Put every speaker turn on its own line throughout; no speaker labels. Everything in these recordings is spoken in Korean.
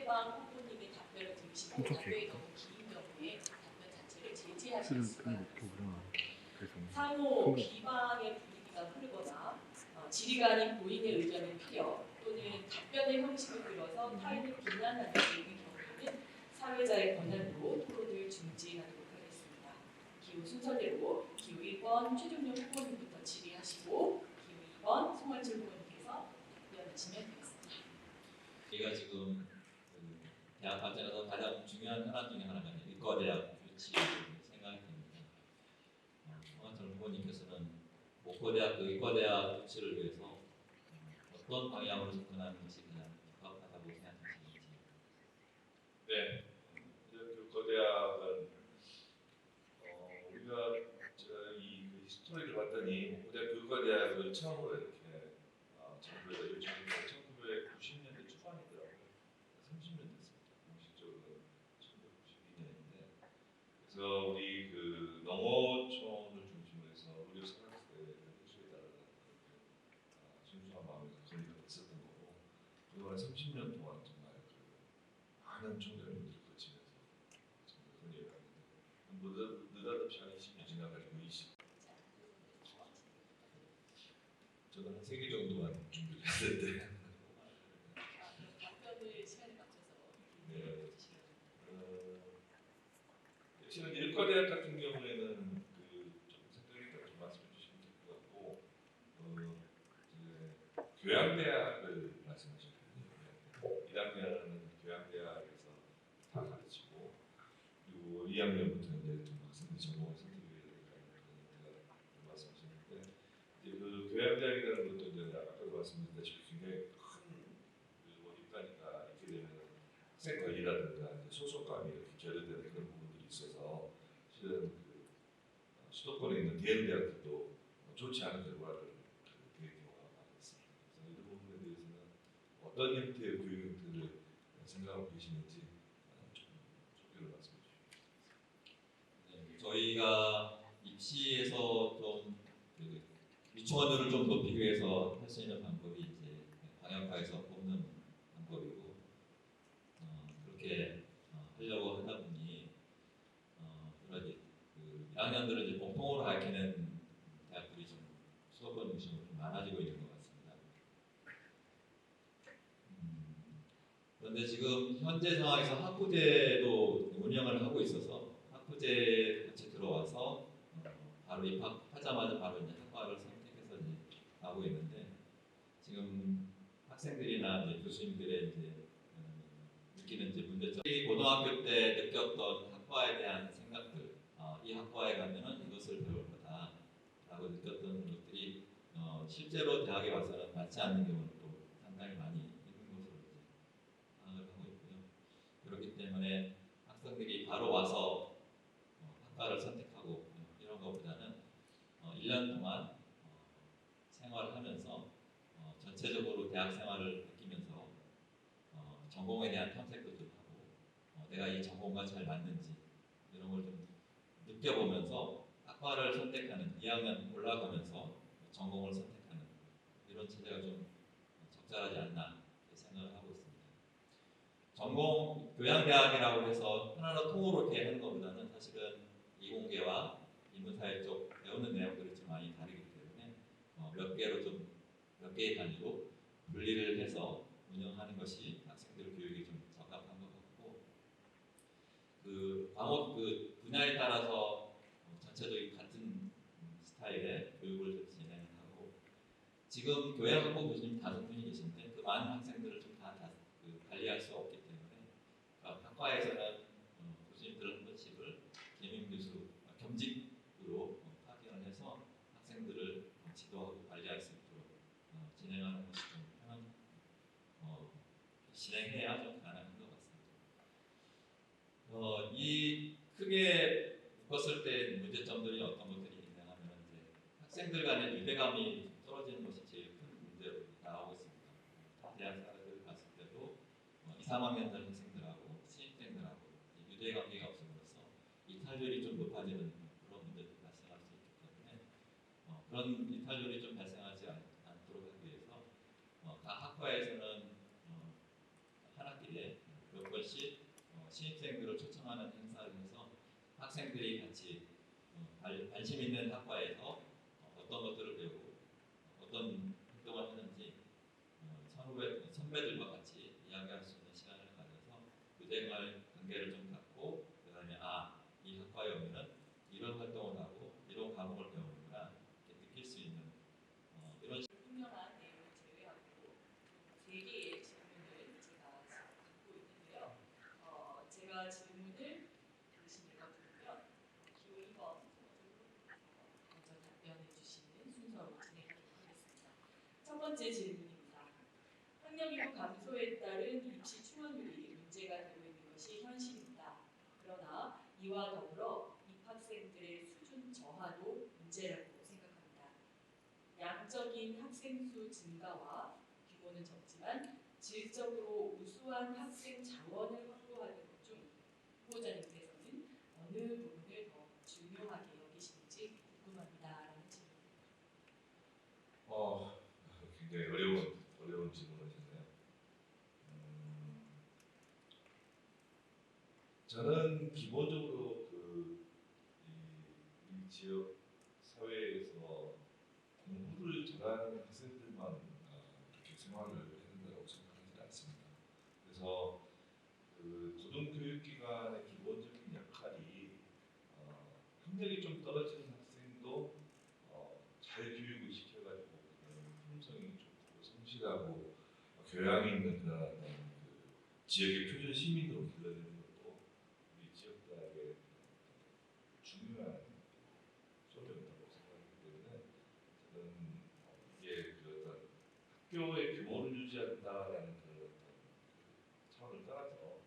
상대방 후보님의 답변을 들으시고 답변이 너무 긴 경우에 답변 자체를 제지하실 수가 있습니다. 상호 비방의 분위기가 흐르거나 질의가 아닌 본인의 의견을 피력 또는 답변의 형식을 들어서 타인을 비난하는 등의 경우에는 사회자의 권한으로 토론을 중지하도록 하겠습니다. 기호 순서대로 기호 1번 최종용 후보님부터 질의하시고 기호 2번 송환철 후보님께서 답변하시면 되겠습니다.
저희가 지금 대학 발전에서 가장 중요한 현안 중에 하나가 의과대학 유치를 생각이 듭니다. 송환철 후보님께서는 목포대학 의과대학 유치를 위해서 어떤 방향으로 접근하는 것이 가장 적합하다고 생각하시는지?
네, 의과대학은 우리가 이 히스토리를 봤더니 목포대학 의과대학을 처음으로 이렇게 정부에서 1990년대 초반이더라고요. 30년 됐습니다. 공식적으로 1992년인데 그래서 우리 그 농어촌을 중심으로 해서 의료 산업시대의 혁수에 따라 순수한 마음에서 건립이 됐었던 거고 그동안 30년 동안 정말 많은 총장님들을 거치면서 정말 건립을 하는데 느닷없이 한 20년 지나가지고 20 저는 한 3개 정도만 준비를 했는데
답변을 시간에 맞춰서
네. 역시는 의과대학 같은 경우에는 좀 생각이니까 좀 말씀해 주시면 될 것 같고 교양대학을 말씀하셨거든요. 1학년은 교양대학에서 다 가르치고 그리고 2학년부터 이제 좀 학생들 전공을 선택해야 된다는 말씀하셨는데 이제 그 교양대학이라는 것도 이제 아까도 말씀드렸다시피 굉장히 큰 원입단위가 있게 되면 학생 관리라든가 소속감이 이렇게 결여되는 그런 부분들이 있어서 실은 수도권에 있는 대형대학들도 좋지 않은 결과를 보이는 경우가 많이 있습니다. 그래서 이런 부분에 대해서는 어떤 형태의 교육 형태를 생각하고 계시는지 좀 소개를 말씀해 주시죠.
네, 저희가 입시에서 좀 유치원들을 좀 높이기 위해서 할 수 있는 방법이 이제 방역과에서 뽑는 방법이고 그렇게 하려고 하다 보니 여러 1학년들은 이제 공통으로 가르치는 대학들이 좀 수도권 중심으로 좀 많아지고 있는 것 같습니다. 그런데 지금 현재 상황에서 학부제도 운영을 하고 있어서 학부제 같이 들어와서 바로 입학하자마자 바로 이제 학과를 선택해서 이제 하고 있는데 지금 학생들이나 이제 교수님들의 이제 느끼는 이제 문제점, 고등학교 때 느꼈던 학과에 대한 생각들, 이 학과에 가면은 이것을 배울 거다라고 느꼈던 것들이 실제로 대학에 와서는 맞지 않는 경우도 상당히 많이 있는 것으로 이제 파악을 하고 있고요. 그렇기 때문에 학생들이 바로 와서 학과를 선택하고 이런 것보다는 1년 동안 생활을 하면서 전체적으로 대학 생활을 느끼면서 전공에 대한 탐색도 좀 하고 내가 이 전공과 잘 맞는지 이런 걸 좀 느껴보면서 학과를 선택하는 2학년 올라가면서 전공을 선택하는 이런 체제가 좀 적절하지 않나 생각을 하고 있습니다. 전공 교양대학이라고 해서 하나로 통으로 이렇게 하는 것보다는 사실은 이공계와 인문사회 쪽 배우는 내용들이 좀 많이 다르기 때문에 몇 개의 단위로 분리를 해서 운영하는 것이 학생들 교육이 좀 적합한 것 같고 과목 분야에 따라서 전체적인 같은 스타일의 교육을 진행하고 지금 교양학부 교수님 5분이 계신데 그 많은 학생들을 좀 다 관리할 수 없기 때문에 학과에서는 교수님들 한 번씩을 겸임 교수 겸직으로 파견을 해서 학생들을 지도하고 관리할 수 있도록 진행하는 것이 좀 편한 진행해야 좀 가능한 것 같습니다. 이 크게 묶었을 때 문제점들이 어떤 것들이 있냐 하면 이제 학생들 간의 유대감이 떨어지는 것이 제일 큰 문제로 나오고 있습니다. 대학생들 갔을 때도 2, 3학년들 학생들하고 신입생들하고 유대관계가 없음으로써 이탈률이 좀 높아지는 그런 문제들이 발생할 수 있기 때문에 그런 이탈률이 좀 발생하지 않도록 하기 위해서 각 학과에서는 한 학기에 몇 번씩 신입생들을 초청하는 행사를 해서 학생들이 같이 관심 있는 학과에서 어떤 것들을 배우고 어떤 활동을 하는지 선배들과 같이 이야기할 수 있는 시간을 가져서 교생활 관계를 좀 갖고 그다음에 이 학과에 오면은 이런 활동을 하고 이런 과목을 배우는구나 이렇게 느낄 수 있는 이런
분명한 내용을 제외하고 세 개의 질문을 제가 갖고 있는데요. 제가 질문을 대신 읽어드리면 기호 2번 먼저 답변해 주시는 순서로 진행하도록 하겠습니다. 첫 번째 질문입니다. 학령인구 감소에 따른 입시 충원율이 문제가 되고 있는 것이 현실입니다. 그러나 이와 더불어 입학생들의 수준 저하도 문제라고 생각합니다. 양적인 학생 수 증가와 규모는 적지만 질적으로 우수한 학생 자원을 확보하는 것 중 후보자님께서는 어느 부분을 더 중요하게 여기시는지 궁금합니다라는 질문입니다.
굉장히 어려운 질문이셨네요. 저는 기본적으로 이 지역 사회에서 공부를 잘하는 학생들만 이렇게 생활을 해야 된다고 생각하지는 않습니다. 그래서 고등교육기관의 기본적인 역할이 학력이 좀 떨어지는 학생도 잘 교육을 시켜가지고 품성이 좋고 성실하고 교양 있는 그런 지역의 표준 시민으로 길러내는 것도 우리 지역대학의 중요한 소명이라고 생각하기 때문에 저는 이게 어떤 학교의 규모를 유지한다라는 그런 차원을 떠나서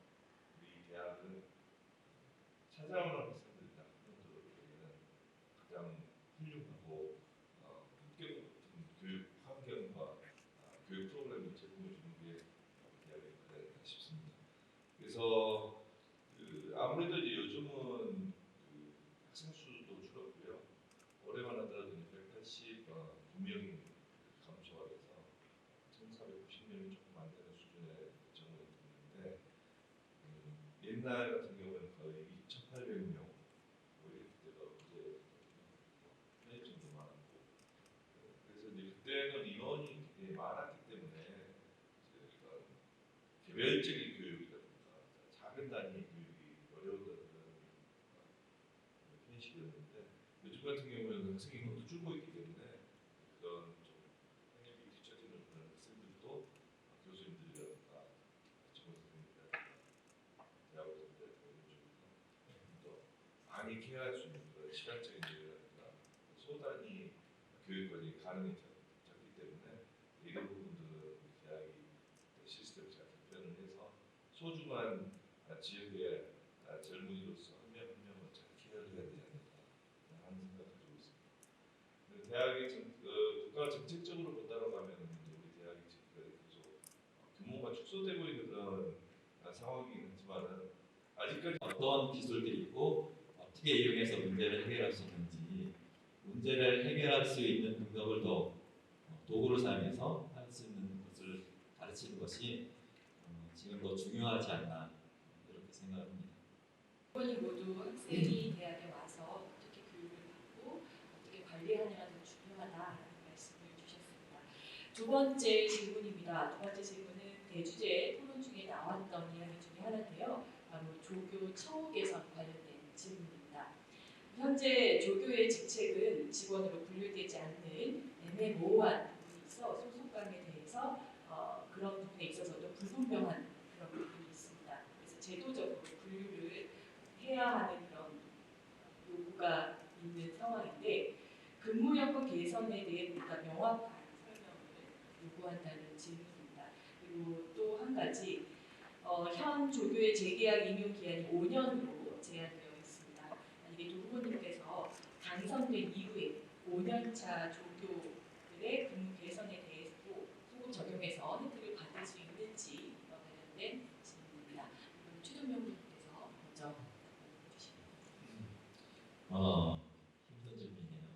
우리 대학은 찾아오는 학생들이나 학생들에게는 가장 훌륭하고 합격 같은 교육 환경과 교육 프로그램을 제공해 주는 게 대학의 역할이다 싶습니다. 그래서 아무래도 이제 요즘은 학생 수도 줄었고요. 올해만 하더라도 189명이 감소가 돼서 1,490명이 조금 안 되는 수준의 정원이 있는데 옛날 같은 경우는 거의 2,800명 이렇게 돼서 그때 편입생도 많았고 그래서 이제 그때는 인원이 되게 많았기 때문에 이런 개별적인 교육이라든가 작은 단위 교육이 어려웠던 그런 현실이었는데 요즘 같은 경우에는 학생 인원도 줄고 있기 때문에 그런 좀 학력이 뒤처지는 그런 학생들도 교수님들이라든가 전문 선생님들이라든가 대학원생들 더 많이 케어할 수 있는 그런 시간적인 여유라든가 소단위 교육까지 가능해졌기 때문에 이런 부분들은 우리 대학이 시스템을 잘 개편을 해서 소중한 지역의 젊은이로서 한 명 한 명을 잘 케어를 해야 되지 않을까 하는 생각을 가지고 있습니다. 대학이 국가가 정책적으로 본다고 하면 우리 대학이 계속 규모가 축소되고 있는 그런 상황이긴 하지만은 아직까지
어떤 기술들이 있고 어떻게 이용해서 문제를 해결할 수 있는지 문제를 해결할 수 있는 능력을 더 도구를 사용해서 할 수 있는 것을 가르치는 것이 지금 더 중요하지 않나 이렇게 생각합니다.
이 모두 학생이 대학에 와서 어떻게 교육을 받고 어떻게 관리하느냐가 더 중요하다라는 말씀을 주셨습니다. 두 번째 질문입니다. 두 번째 질문은 대주제 토론 중에 나왔던 이야기 중에 하나인데요. 바로 조교 처우 개선 관련된 질문입니다. 현재 조교의 직책은 직원으로 분류되지 않는 애매모호한 부분이 있어 소속감에 대해서 그런 부분에 있어서도 불분명한 그런 부분이 있습니다. 그래서 제도적으로 분류를 해야 하는 그런 요구가 있는 상황인데 근무 여건 개선에 대해 보다 명확한 설명을 요구한다는 질문입니다. 그리고 또 한 가지 현 조교의 재계약 임용 기한이 5년으로 제한되어 있습니다. 만약에 조 후보님께서 당선된 이후에 5년차 조교들의 근무 개선에 대해서도 소급 적용해서 혜택을 받을 수 있는지 관련된 질문입니다. 그럼 최종명 부님께서 먼저
힘든 질문이네요.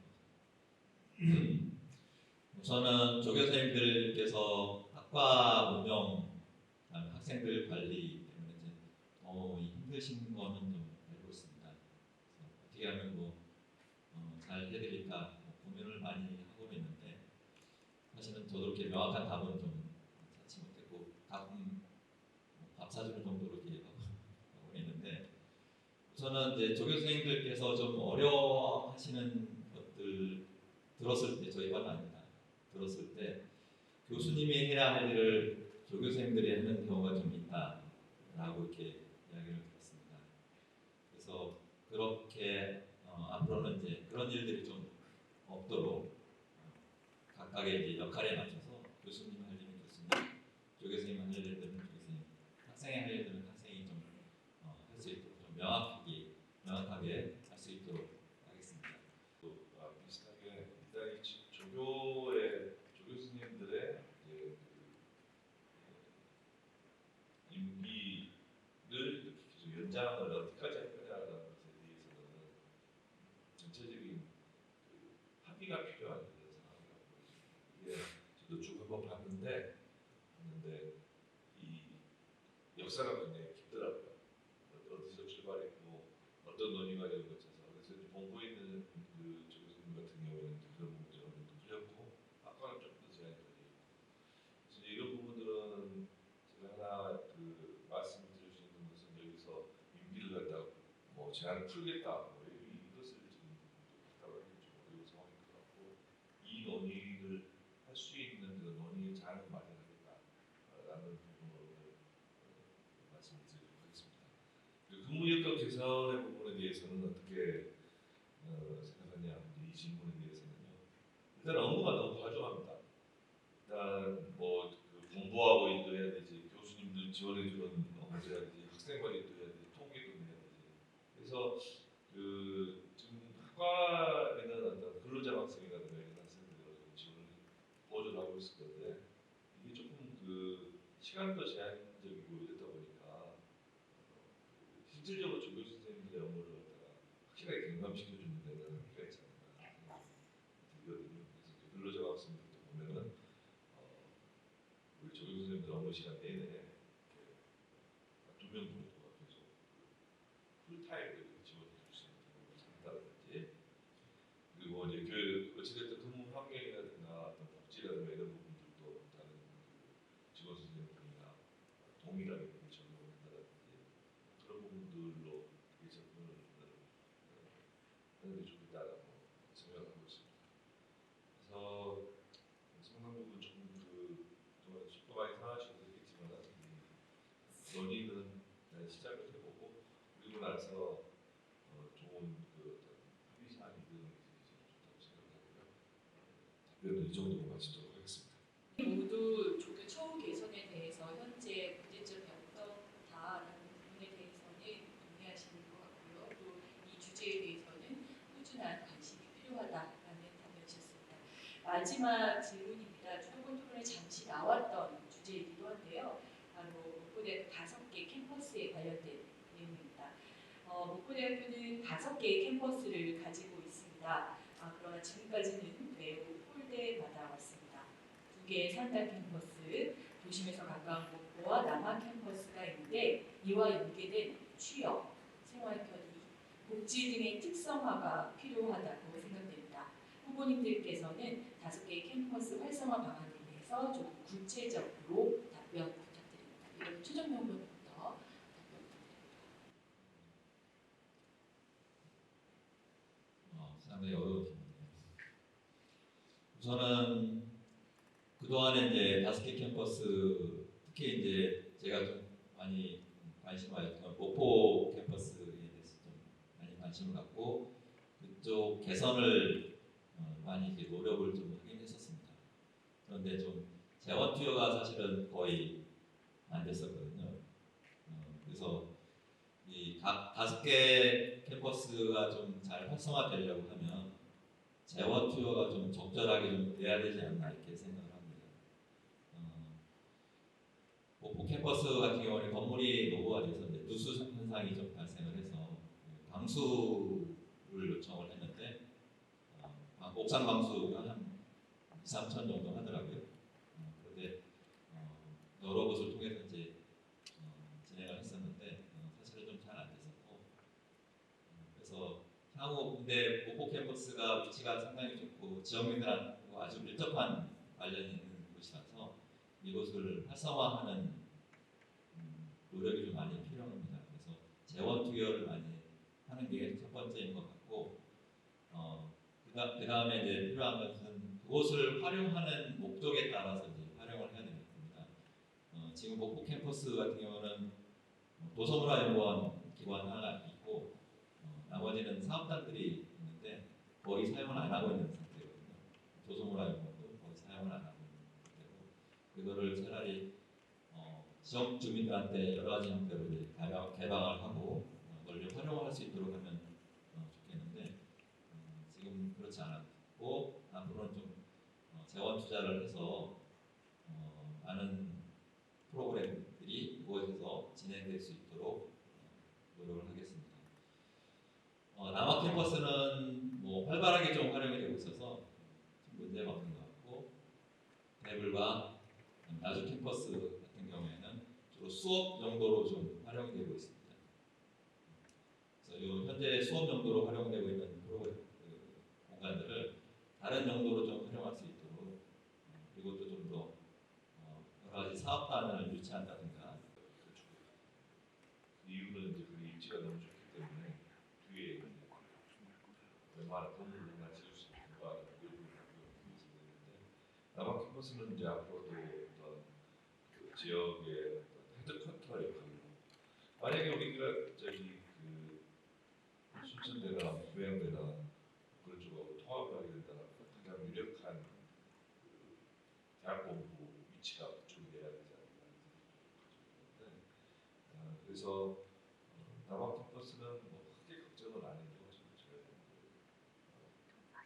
우선은 조교 선생님들께서 학과 운영, 학생들 관리 때문에 힘드신 거는 좀 알고 있습니다. 그래서 어떻게 하면 잘 해드릴까 고민을 많이 하고 있는데 사실은 저도 이렇게 명확한 답은 좀 찾지 못했고 가끔 밥 사주는 정도로 이렇게 하고 있는데 우선은 이제 조교 선생님들께서 좀 어려워하시는 것들 들었을 때 저희班 아닙니다. 들었을 때 교수님이 해야 할 일을 조교 선생님들이 하는 경우가 좀 있다라고 이렇게 이야기를 들었습니다. 그래서 그렇게 앞으로는 이제 그런 일들이 좀 없도록 각각의 이제 역할에 맞춰서 교수님 할 일은 교수님, 조교 선생님 할 일들은 조교 선생님, 학생이 할 일들은 학생이 좀 할 수 있도록 좀 명확하게 할 수 있도록 하겠습니다.
또 비슷하게 일단 이 조교의 조교 스님들의 이제 임기를 이렇게 계속 연장을 어디까지 할 거냐라는 것에 대해서는 전체적인 합의가 필요한 그런 상황이라고 보여집니다. 이게 저도 쭉 한번 봤는데 이 역사가 굉장히 깊더라고요. 어디서 출발했고 어떤 논의가 되는 거쳐서 그래서 이제 본부에 있는 그 조교수님 같은 경우에는 그런 부분이 어느 정도 풀렸고 아까는 좀 더 제한이 걸리고 그래서 이런 부분들은 제가 하나 그 말씀을 드릴 수 있는 것은 여기서 임기를 갖다 뭐 제한을 풀겠다 뭐 이것을 지금 갖다가 하기 좀 어려운 상황인 것 같고 이 논의를 할 수 있는 그 논의의 장을 마련하겠다라는 부분으로 말씀을 드리도록 하겠습니다. 그 근무역학 개선의 부분에 대해서는 어떻게 생각하냐 이 질문에 대해서는요. 일단 업무가 너무 과중합니다. 일단 뭐그 공부하고 일도 해야 되지, 교수님들 지원해주는 업무도 해야 되지, 학생 관리도 해야 되지, 통계도 해야 되지. 그래서 그 지금 학과에는 어떤 근로장학생이라든가 이런 학생들을 지원을 보조를 하고 있을 건데 이게 조금 그 시간도 제한적이고 이러다 보니까 실질적으로 조교 선생님들의 업무를 갖다가 확실하게 경감시켜주는 데는 한계가 있지 않나 생각이 들거든요. 그래서 근로장학생들도 보면은 우리 조교 선생님들 업무 시간 내내 두 명 정도가 계속 풀타임으로 이렇게 지원해 줄 수 있는 경우가 상다든지 그리고 이제 어찌됐든 근무 환경이라든가 어떤 복지라든가 이런 부분들도 다른 직원 선생님들이나 동일하게 적용을 한다든지 그런 부분들로 접근을 하는 게 좋겠다라고 생각을 하고 있습니다. 그래서 상당 부분 조금 또 속도 많이 상하시고 있겠지만 논의는 시작을 해보고 그리고 나서 좋은 그 어떤 합의 사항이 되는 게 좋다고 생각하고요. 답변은 이 정도로 마치도록 하겠습니다.
모두 조교 처우 개선에 대해서 현재 문제점이 어떻다라는 부분에 대해서는 동의하시는 것 같고요. 또 이 주제에 대해서는 꾸준한 관심이 필요하다라는 답변이셨습니다. 마지막 질문입니다. 수도권 토론에 잠시 나왔던 주제이기도 한데요. 바로 목포대학교 5개 캠퍼스에 관련된 내용입니다. 목포대학교는 5개의 캠퍼스를 가지고 있습니다. 그러나 지금까지는 매우 홀대받아 왔습니다. 2개의 산단 캠퍼스, 도심에서 가까운 목포와 남한 캠퍼스가 있는데 이와 연계된 취업, 생활 편의, 복지 등의 특성화가 필요하다고 생각됩니다. 후보님들께서는 5개의 캠퍼스 활성화 방안에 대해서 조금 구체적으로 답변 부탁드립니다. 이번 최종명부터 답변 부탁드립니다.
상당히 어려운 질문이에요. 우선은 그동안에 이제 5개 캠퍼스 특히 이제 제가 좀 많이 관심을 가졌던 목포 캠퍼스에 대해서 좀 많이 관심을 갖고 그쪽 개선을 많이 이제 노력을 좀 하긴 했었습니다. 그런데 좀 재원 투여가 사실은 거의 안 됐었거든요. 그래서 이 각 5개 캠퍼스가 좀 잘 활성화되려고 하면 재원 투여가 좀 적절하게 좀 돼야 되지 않나 이렇게 생각을 합니다. 목포 캠퍼스 같은 경우는 건물이 노후화돼서 이제 누수 현상이 좀 발생을 해서 방수를 요청을 했는데 옥상 방수가 한 2, 3천 정도 하더라고요. 그런데 여러 곳을 통해서 이제 진행을 했었는데 사실은 좀 잘 안 근데 목포 캠퍼스가 위치가 상당히 좋고 지역민들하고 아주 밀접한 관련이 있는 곳이라서 이곳을 활성화하는 노력이 좀 많이 필요합니다. 그래서 재원 투여를 많이 하는 게 첫 번째인 것 같고, 그 다음에 이제 필요한 것은 그곳을 활용하는 목적에 따라서 이제 활용을 해야 되겠습니다. 지금 목포 캠퍼스 같은 경우는 도서문화연구원 기관 하나 있고, 나머지는 사업단들이 있는데 거의 사용을 안 하고 있는 상태거든요. 도서문화연구원도 거의 사용을 안 하고 있는 상태고, 그거를 차라리 지역 주민들한테 여러 가지 형태로 이제 개방을 하고 널리 활용할 수 있도록 하면 좋겠는데 지금 그렇지 않았고, 앞으로는 좀 재원 투자를 해서 많은 프로그램들이 이곳에서 진행될 수 있도록 노력을 하겠습니다. 남학 캠퍼스는 뭐 활발하게 좀 활용이 되고 있어서 문제가 없는 것 같고, 대불과 나주 캠퍼스 같은 경우에는 주로 수업 용도로 좀 활용이 되고 있습니다. 그래서 현재 수업 용도로 활용되고 있는 프로그램 공간들을 다른 용도로 좀 활용할 수 있도록 이것도 좀 더 여러 가지 사업단을 유치한다든가.
이유는 이제 그 입지가 너무 좋기 때문에 뒤에 웬만한 건물로만 지을 수 있는 거 있는데, 남학 캠퍼스는 이제 앞으로도 어떤 그 지역의 헤드쿼터 역할로, 만약에 우리가 저기 그 순천대나 고양대나 그런 쪽하고 통합을 하게 된다면 가장 유력한 그 대학 본부 위치가 그쪽이 돼야 되지 않을까 생각이 드는데, 그래서 남학 캠퍼스는 뭐 크게 걱정은 안 해도 저는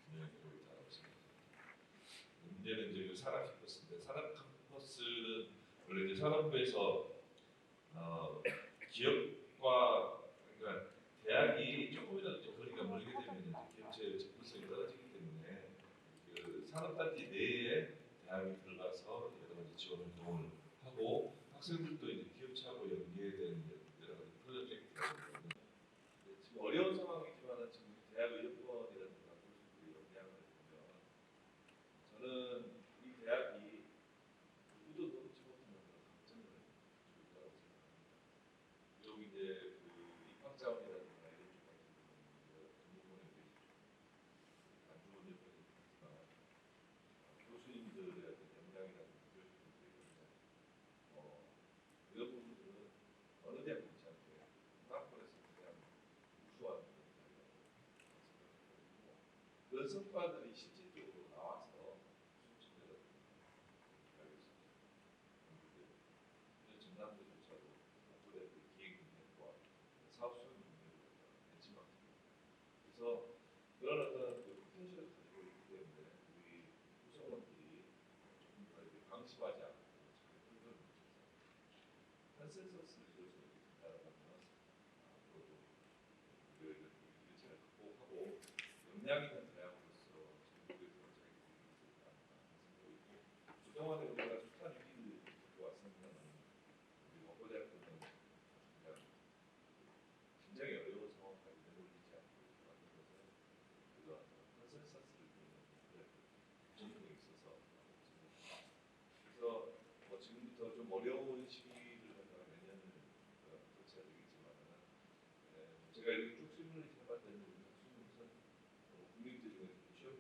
분명히 되고 있다고 생각합니다. 문제는 이제 그 산학 캠퍼스인데, 산학 캠퍼스는 원래 이제 산업부에서 기업과, 그러니까 대학이 조금이라도 거리가 멀게 되면 이제 기업체의 접근성이 떨어지기 때문에 그 산업단지 내에 대학이 들어가서 여러 가지 지원 활동을 하고, 학생들도 이제 기업체하고 연계된 여러 가지 프로젝트가 있거든요. 지금 어려운 상황이지만 지금 대학의 여건이라든가 그런 영향을 보면 저는 이 대학이 누구도 넘지 못하는 그런 강점을 가지고 있다고 생각합니다. 비록 이제 그 입학자원이라든가 이런 쪽 같은 경우는 그 부분에 대해서 안 좋은 여건이 있지만 교수님들의 어떤 역량이라든가 그런 부분들이 이런 부분들은 어느 대학 못지않게 문화권에서 그냥 우수한 그런 대학이라고 생각하고, 그런 성과들이 실질적으로 나와서 순천대라든가 대학에서 전남대조차도 앞으로의 그 기획 능력과 사업 수행 능력을 벤치마킹. 그래서 그런 어떤 그 포텐셜을 가지고 있기 때문에 우리 구성원들이 조금 더 이렇게 방심하지 않고 잘 끌어내서 컨센서스를 이루어서 이렇게 된다라면 앞으로도 우리가 이렇게 잘 극복하고 역량 있는 대학으로서 전국에서 자기 길이 있을 것 같다 생각이 있고, 그동안에 우리가 숱한 위기를 겪어왔습니다만 우리 원고대학교는 그냥 굉장히 어려운 상황까지 내몰리지 않고 만든 것은 그런 컨센서스를 이루는 전통이 있어서 생각합니다. 그래서 뭐 지금부터 좀 어려운 시기를 갖다가 내년을 거쳐야 되겠지만은, 제가 이렇게 쭉 질문을 해봤더니 우리 학생들은 국민들 중에서 시험을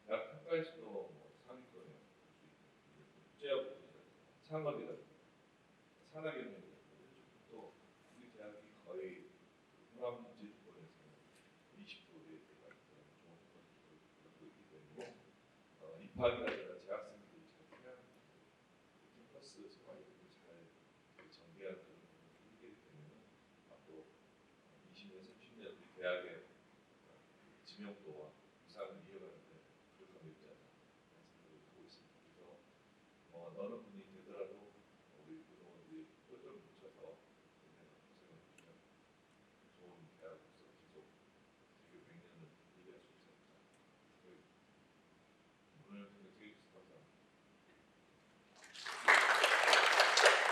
대학 평가에서도 뭐 상위권에 올수 있는 국제하고 상업이라든가 산학연구라든가 또 우리 대학이 거의 호남 문제주권에서 20%에 들어갈 그런 좋은 성과를 갖고 있기 때문에 입학이라든가 재학생들이 잘 필요한 캠퍼스 생활을 잘 전개하는 그런 부분이 있기 때문에 앞으로 20년, 30년 우리 대학의 지명도와